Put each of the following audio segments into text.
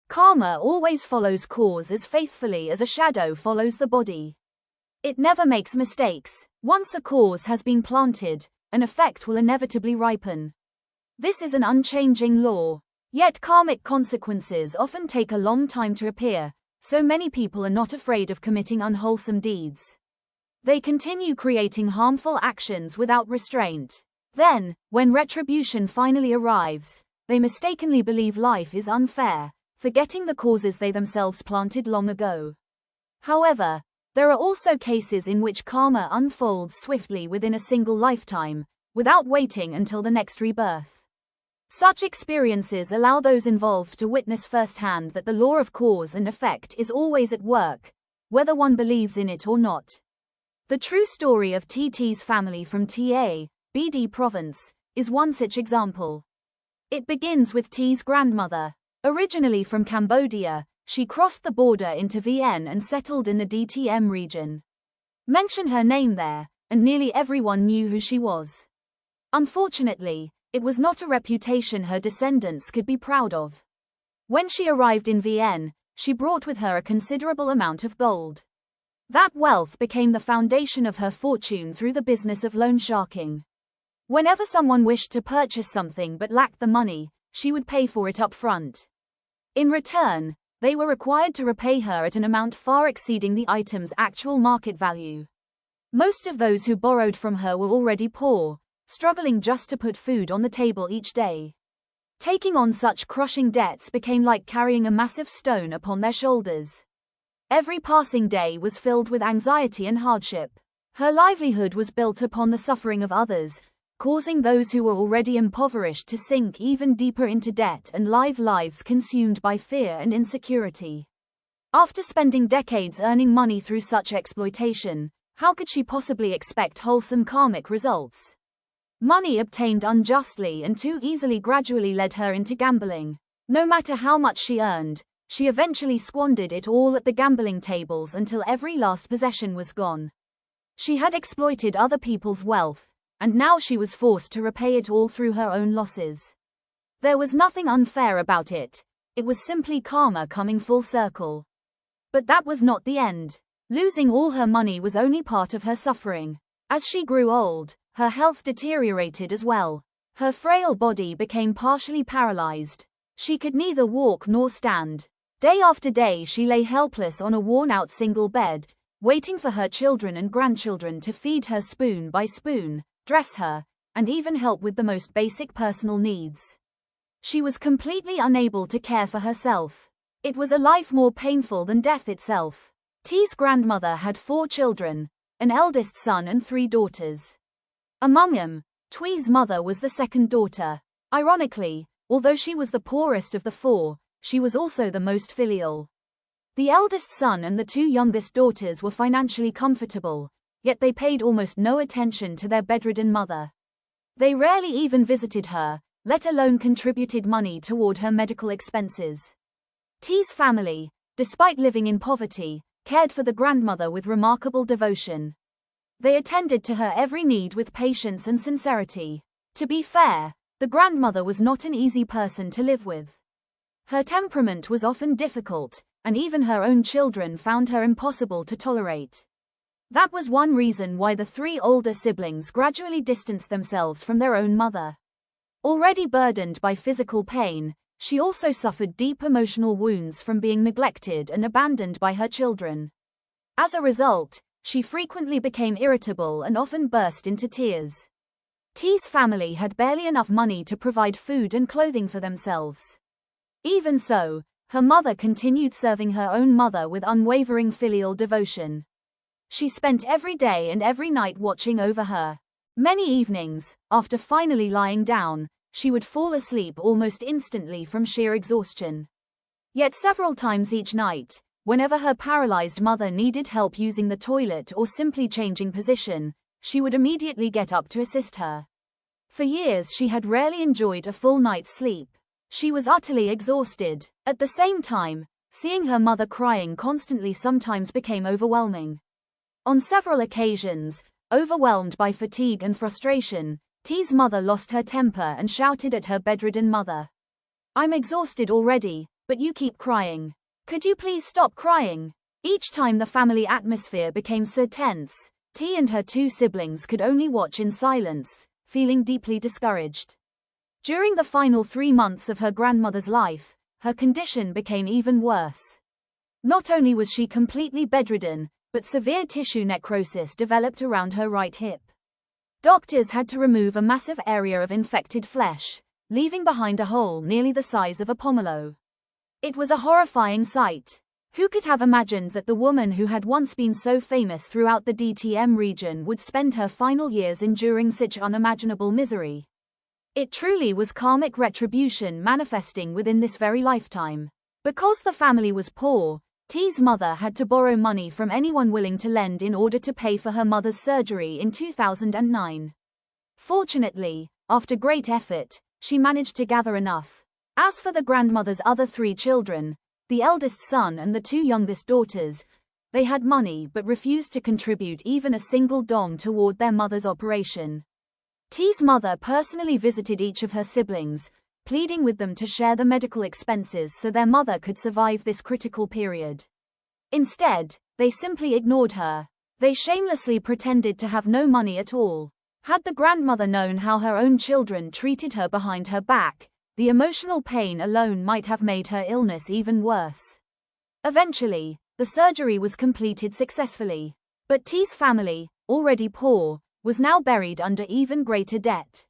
Karma always follows cause as faithfully as a shadow follows the body. It never makes mistakes. Once a cause has been planted, an effect will inevitably ripen. This is an unchanging law. Yet karmic consequences often take a long time to appear, so many people are not afraid of committing unwholesome deeds. They continue creating harmful actions without restraint. Then, when retribution finally arrives, they mistakenly believe life is unfair, forgetting the causes they themselves planted long ago. However, there are also cases in which karma unfolds swiftly within a single lifetime, without waiting until the next rebirth. Such experiences allow those involved to witness firsthand that the law of cause and effect is always at work, whether one believes in it or not. The true story of TT's family from BD province is one such example. It begins with T's grandmother. Originally from Cambodia, she crossed the border into VN and settled in the DTM region. Mention her name there, and nearly everyone knew who she was. Unfortunately, it was not a reputation her descendants could be proud of. When she arrived in VN, she brought with her a considerable amount of gold. That wealth became the foundation of her fortune through the business of loan sharking. Whenever someone wished to purchase something but lacked the money, she would pay for it up front. In return, they were required to repay her at an amount far exceeding the item's actual market value. Most of those who borrowed from her were already poor, struggling just to put food on the table each day. Taking on such crushing debts became like carrying a massive stone upon their shoulders. Every passing day was filled with anxiety and hardship. Her livelihood was built upon the suffering of others, causing those who were already impoverished to sink even deeper into debt and live lives consumed by fear and insecurity. After spending decades earning money through such exploitation, how could she possibly expect wholesome karmic results? Money obtained unjustly and too easily gradually led her into gambling. No matter how much she earned, she eventually squandered it all at the gambling tables until every last possession was gone. She had exploited other people's wealth, and now she was forced to repay it all through her own losses. There was nothing unfair about it. It was simply karma coming full circle. But that was not the end. Losing all her money was only part of her suffering. As she grew old, her health deteriorated as well. Her frail body became partially paralyzed. She could neither walk nor stand. Day after day she lay helpless on a worn-out single bed, waiting for her children and grandchildren to feed her spoon by spoon, dress her, and even help with the most basic personal needs. She was completely unable to care for herself. It was a life more painful than death itself. T's grandmother had 4 children, an eldest son and 3 daughters. Among them, Twee's mother was the second daughter. Ironically, although she was the poorest of the 4, she was also the most filial. The eldest son and the 2 youngest daughters were financially comfortable, yet they paid almost no attention to their bedridden mother. They rarely even visited her, let alone contributed money toward her medical expenses. T's family, despite living in poverty, cared for the grandmother with remarkable devotion. They attended to her every need with patience and sincerity. To be fair, the grandmother was not an easy person to live with. Her temperament was often difficult, and even her own children found her impossible to tolerate. That was one reason why the 3 older siblings gradually distanced themselves from their own mother. Already burdened by physical pain, she also suffered deep emotional wounds from being neglected and abandoned by her children. As a result, she frequently became irritable and often burst into tears. T's family had barely enough money to provide food and clothing for themselves. Even so, her mother continued serving her own mother with unwavering filial devotion. She spent every day and every night watching over her. Many evenings, after finally lying down, she would fall asleep almost instantly from sheer exhaustion. Yet several times each night, whenever her paralyzed mother needed help using the toilet or simply changing position, she would immediately get up to assist her. For years she had rarely enjoyed a full night's sleep. She was utterly exhausted. At the same time, seeing her mother crying constantly sometimes became overwhelming. On several occasions, overwhelmed by fatigue and frustration, T's mother lost her temper and shouted at her bedridden mother. "I'm exhausted already. But you keep crying. Could you please stop crying? Each time the family atmosphere became so tense, T and her two siblings could only watch in silence, feeling deeply discouraged. During the final 3 months of her grandmother's life, her condition became even worse. Not only was she completely bedridden, but severe tissue necrosis developed around her right hip. Doctors had to remove a massive area of infected flesh, leaving behind a hole nearly the size of a pomelo. It was a horrifying sight. Who could have imagined that the woman who had once been so famous throughout the DTM region would spend her final years enduring such unimaginable misery? It truly was karmic retribution manifesting within this very lifetime. Because the family was poor, T's mother had to borrow money from anyone willing to lend in order to pay for her mother's surgery in 2009. Fortunately, after great effort, she managed to gather enough. As for the grandmother's other 3 children, the eldest son and the 2 youngest daughters, they had money but refused to contribute even a single dong toward their mother's operation. T's mother personally visited each of her siblings, pleading with them to share the medical expenses so their mother could survive this critical period. Instead, they simply ignored her. They shamelessly pretended to have no money at all. Had the grandmother known how her own children treated her behind her back, the emotional pain alone might have made her illness even worse. Eventually, the surgery was completed successfully. But T's family, already poor, was now buried under even greater debt.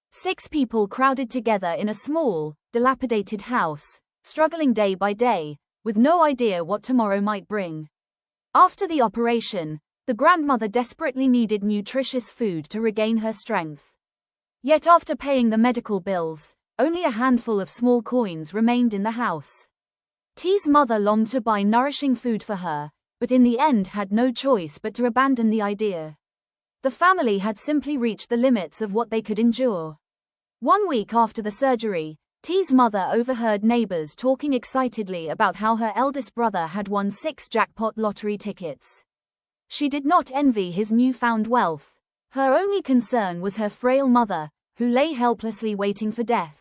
6 people crowded together in a small, dilapidated house, struggling day by day, with no idea what tomorrow might bring. After the operation, the grandmother desperately needed nutritious food to regain her strength. Yet after paying the medical bills, only a handful of small coins remained in the house. T's mother longed to buy nourishing food for her, but in the end had no choice but to abandon the idea. The family had simply reached the limits of what they could endure. 1 week after the surgery, T's mother overheard neighbors talking excitedly about how her eldest brother had won 6 jackpot lottery tickets. She did not envy his newfound wealth. Her only concern was her frail mother, who lay helplessly waiting for death.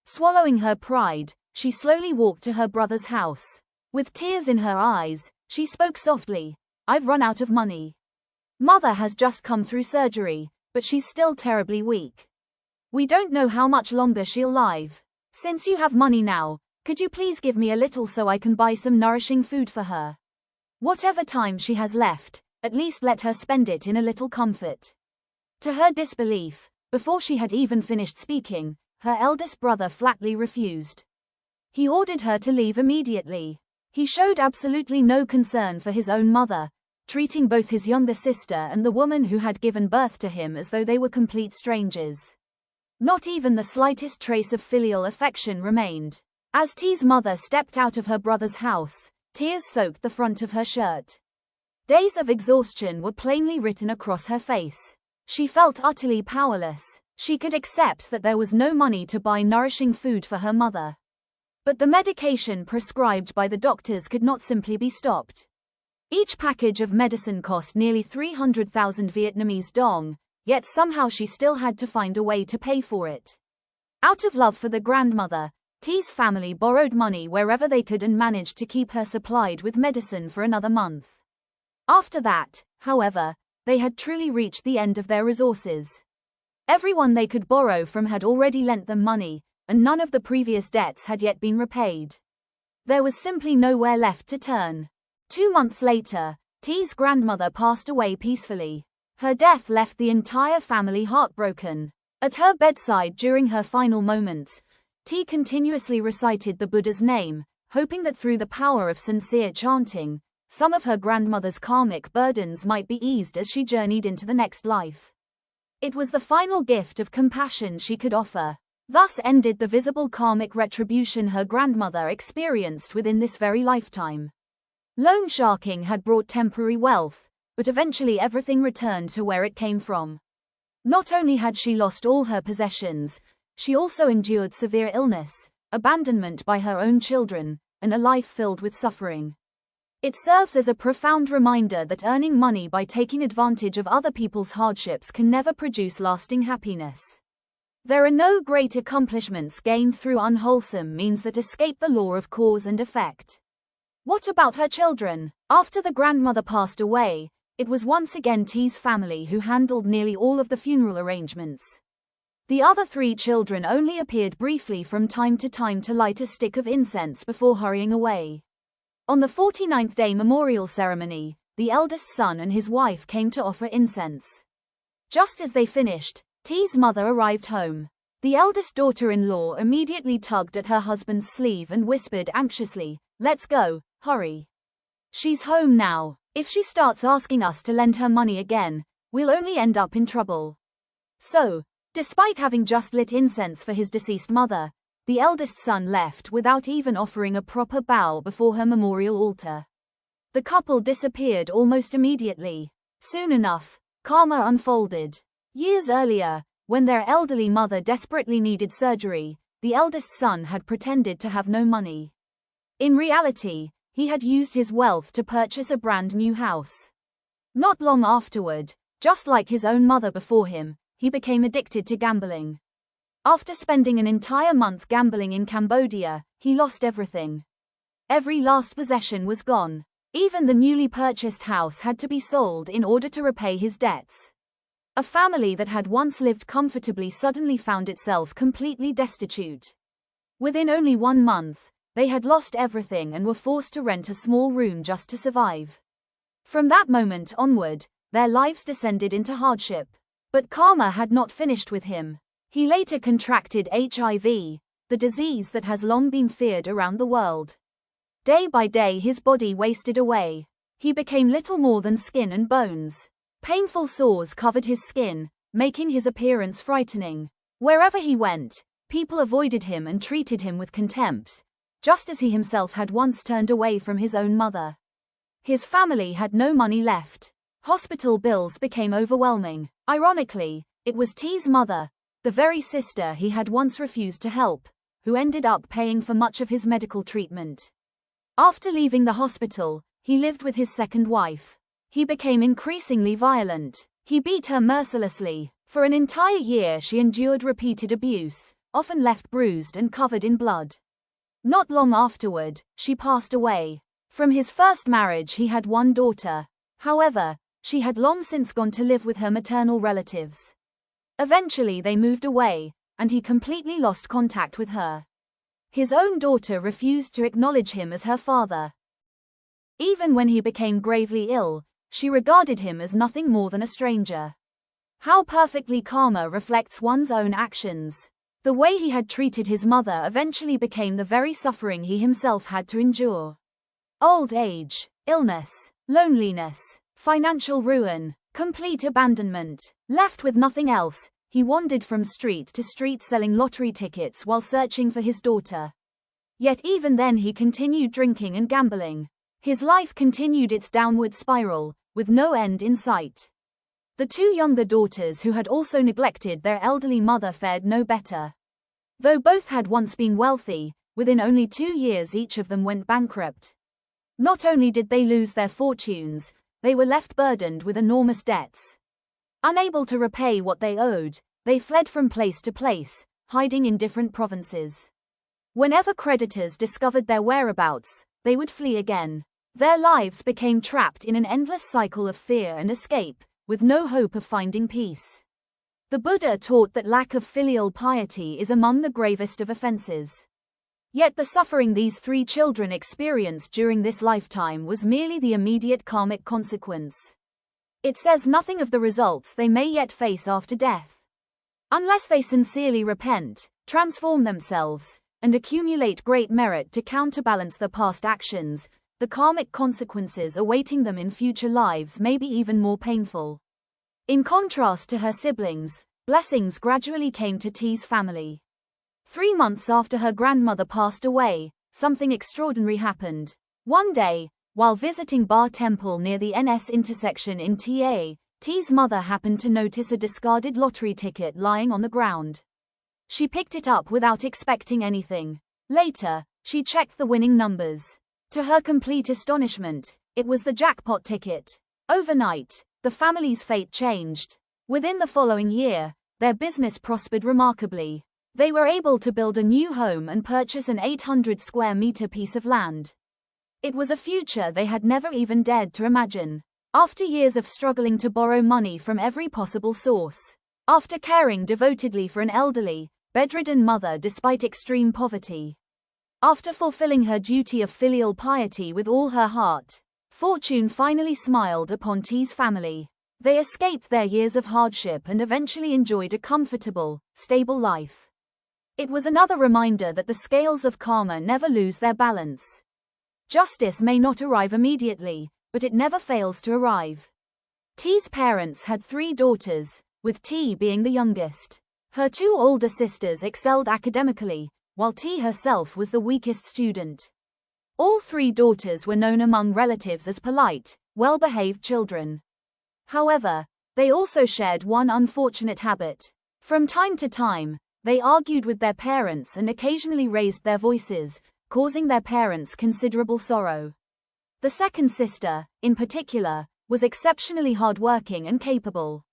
Swallowing her pride, she slowly walked to her brother's house. With tears in her eyes, she spoke softly, "I've run out of money. Mother has just come through surgery, but she's still terribly weak. We don't know how much longer she'll live. Since you have money now, could you please give me a little so I can buy some nourishing food for her? Whatever time she has left, at least let her spend it in a little comfort." To her disbelief, before she had even finished speaking, her eldest brother flatly refused. He ordered her to leave immediately. He showed absolutely no concern for his own mother, treating both his younger sister and the woman who had given birth to him as though they were complete strangers. Not even the slightest trace of filial affection remained. As T's mother stepped out of her brother's house, tears soaked the front of her shirt. Days of exhaustion were plainly written across her face. She felt utterly powerless. She could accept that there was no money to buy nourishing food for her mother. But the medication prescribed by the doctors could not simply be stopped. Each package of medicine cost nearly 300,000 Vietnamese dong, yet somehow she still had to find a way to pay for it. Out of love for the grandmother, T's family borrowed money wherever they could and managed to keep her supplied with medicine for another month. After that, however, they had truly reached the end of their resources. Everyone they could borrow from had already lent them money, and none of the previous debts had yet been repaid. There was simply nowhere left to turn. 2 months later, T's grandmother passed away peacefully. Her death left the entire family heartbroken. At her bedside during her final moments, T continuously recited the Buddha's name, hoping that through the power of sincere chanting, some of her grandmother's karmic burdens might be eased as she journeyed into the next life. It was the final gift of compassion she could offer. Thus ended the visible karmic retribution her grandmother experienced within this very lifetime. Loan sharking had brought temporary wealth, but eventually everything returned to where it came from. Not only had she lost all her possessions, she also endured severe illness, abandonment by her own children, and a life filled with suffering. It serves as a profound reminder that earning money by taking advantage of other people's hardships can never produce lasting happiness. There are no great accomplishments gained through unwholesome means that escape the law of cause and effect. What about her children? After the grandmother passed away, it was once again T's family who handled nearly all of the funeral arrangements. The other 3 children only appeared briefly from time to light a stick of incense before hurrying away. On the 49th day memorial ceremony, the eldest son and his wife came to offer incense. Just as they finished, T's mother arrived home. The eldest daughter-in-law immediately tugged at her husband's sleeve and whispered anxiously, "Let's go, hurry. She's home now. If she starts asking us to lend her money again, we'll only end up in trouble." So, despite having just lit incense for his deceased mother, the eldest son left without even offering a proper bow before her memorial altar. The couple disappeared almost immediately. Soon enough, karma unfolded. Years earlier, when their elderly mother desperately needed surgery, the eldest son had pretended to have no money. In reality, he had used his wealth to purchase a brand new house. Not long afterward, just like his own mother before him, he became addicted to gambling. After spending an entire month gambling in Cambodia, he lost everything. Every last possession was gone. Even the newly purchased house had to be sold in order to repay his debts. A family that had once lived comfortably suddenly found itself completely destitute. Within only 1 month, they had lost everything and were forced to rent a small room just to survive. From that moment onward, their lives descended into hardship. But karma had not finished with him. He later contracted HIV, the disease that has long been feared around the world. Day by day his body wasted away. He became little more than skin and bones. Painful sores covered his skin, making his appearance frightening. Wherever he went, people avoided him and treated him with contempt, just as he himself had once turned away from his own mother. His family had no money left. Hospital bills became overwhelming. Ironically, it was T's mother, the very sister he had once refused to help, who ended up paying for much of his medical treatment. After leaving the hospital, he lived with his second wife. He became increasingly violent. He beat her mercilessly. For an entire year she endured repeated abuse, often left bruised and covered in blood. Not long afterward, she passed away. From his first marriage he had 1 daughter. However, she had long since gone to live with her maternal relatives. Eventually they moved away, and he completely lost contact with her. His own daughter refused to acknowledge him as her father. Even when he became gravely ill, she regarded him as nothing more than a stranger. How perfectly karma reflects one's own actions. The way he had treated his mother eventually became the very suffering he himself had to endure. Old age, illness, loneliness, financial ruin, complete abandonment. Left with nothing else, he wandered from street to street selling lottery tickets while searching for his daughter. Yet even then he continued drinking and gambling. His life continued its downward spiral, with no end in sight. The 2 younger daughters who had also neglected their elderly mother fared no better. Though both had once been wealthy, within only 2 years each of them went bankrupt. Not only did they lose their fortunes, they were left burdened with enormous debts. Unable to repay what they owed, they fled from place to place, hiding in different provinces. Whenever creditors discovered their whereabouts, they would flee again. Their lives became trapped in an endless cycle of fear and escape, with no hope of finding peace. The Buddha taught that lack of filial piety is among the gravest of offenses. Yet the suffering these 3 children experienced during this lifetime was merely the immediate karmic consequence. It says nothing of the results they may yet face after death. Unless they sincerely repent, transform themselves, and accumulate great merit to counterbalance their past actions, the karmic consequences awaiting them in future lives may be even more painful. In contrast to her siblings, blessings gradually came to T's family. 3 months after her grandmother passed away, something extraordinary happened. One day, while visiting Ba Temple near the NS intersection in T's mother happened to notice a discarded lottery ticket lying on the ground. She picked it up without expecting anything. Later, she checked the winning numbers. To her complete astonishment, it was the jackpot ticket. Overnight, the family's fate changed. Within the following year, their business prospered remarkably. They were able to build a new home and purchase an 800 square meter piece of land. It was a future they had never even dared to imagine. After years of struggling to borrow money from every possible source, after caring devotedly for an elderly, bedridden mother despite extreme poverty, after fulfilling her duty of filial piety with all her heart, fortune finally smiled upon T's family. They escaped their years of hardship and eventually enjoyed a comfortable, stable life. It was another reminder that the scales of karma never lose their balance. Justice may not arrive immediately, but it never fails to arrive. T's parents had 3 daughters, with T being the youngest. Her 2 older sisters excelled academically, while T herself was the weakest student. All 3 daughters were known among relatives as polite, well-behaved children. However, they also shared one unfortunate habit. From time to time, they argued with their parents and occasionally raised their voices, causing their parents considerable sorrow. The second sister, in particular, was exceptionally hardworking and capable.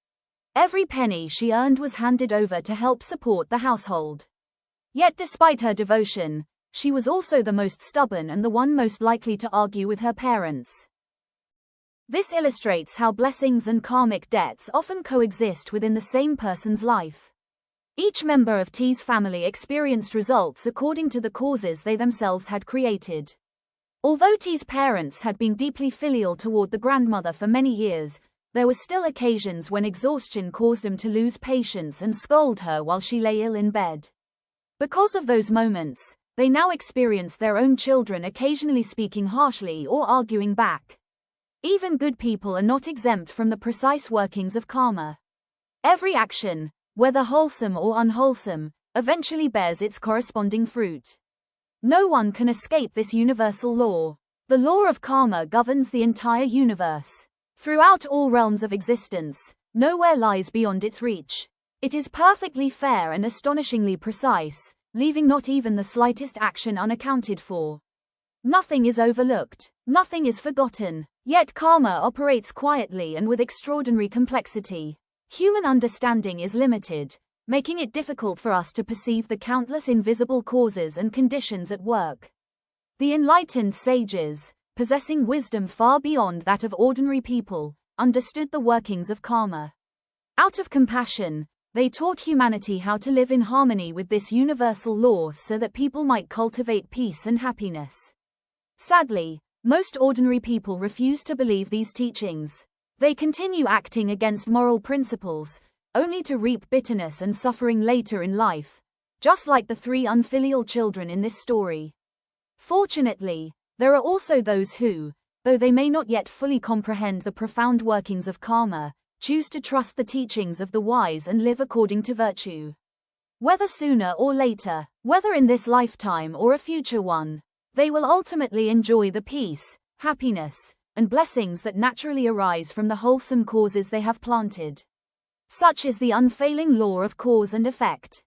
Every penny she earned was handed over to help support the household. Yet despite her devotion, she was also the most stubborn and the one most likely to argue with her parents. This illustrates how blessings and karmic debts often coexist within the same person's life. Each member of T's family experienced results according to the causes they themselves had created. Although T's parents had been deeply filial toward the grandmother for many years, there were still occasions when exhaustion caused them to lose patience and scold her while she lay ill in bed. Because of those moments, they now experienced their own children occasionally speaking harshly or arguing back. Even good people are not exempt from the precise workings of karma. Every action, whether wholesome or unwholesome, eventually bears its corresponding fruit. No one can escape this universal law. The law of karma governs the entire universe. Throughout all realms of existence, nowhere lies beyond its reach. It is perfectly fair and astonishingly precise, leaving not even the slightest action unaccounted for. Nothing is overlooked, nothing is forgotten, yet karma operates quietly and with extraordinary complexity. Human understanding is limited, making it difficult for us to perceive the countless invisible causes and conditions at work. The enlightened sages, possessing wisdom far beyond that of ordinary people, understood the workings of karma. Out of compassion, they taught humanity how to live in harmony with this universal law so that people might cultivate peace and happiness. Sadly, most ordinary people refuse to believe these teachings. They continue acting against moral principles, only to reap bitterness and suffering later in life, just like the 3 unfilial children in this story. Fortunately, there are also those who, though they may not yet fully comprehend the profound workings of karma, choose to trust the teachings of the wise and live according to virtue. Whether sooner or later, whether in this lifetime or a future one, they will ultimately enjoy the peace, happiness, and blessings that naturally arise from the wholesome causes they have planted. Such is the unfailing law of cause and effect.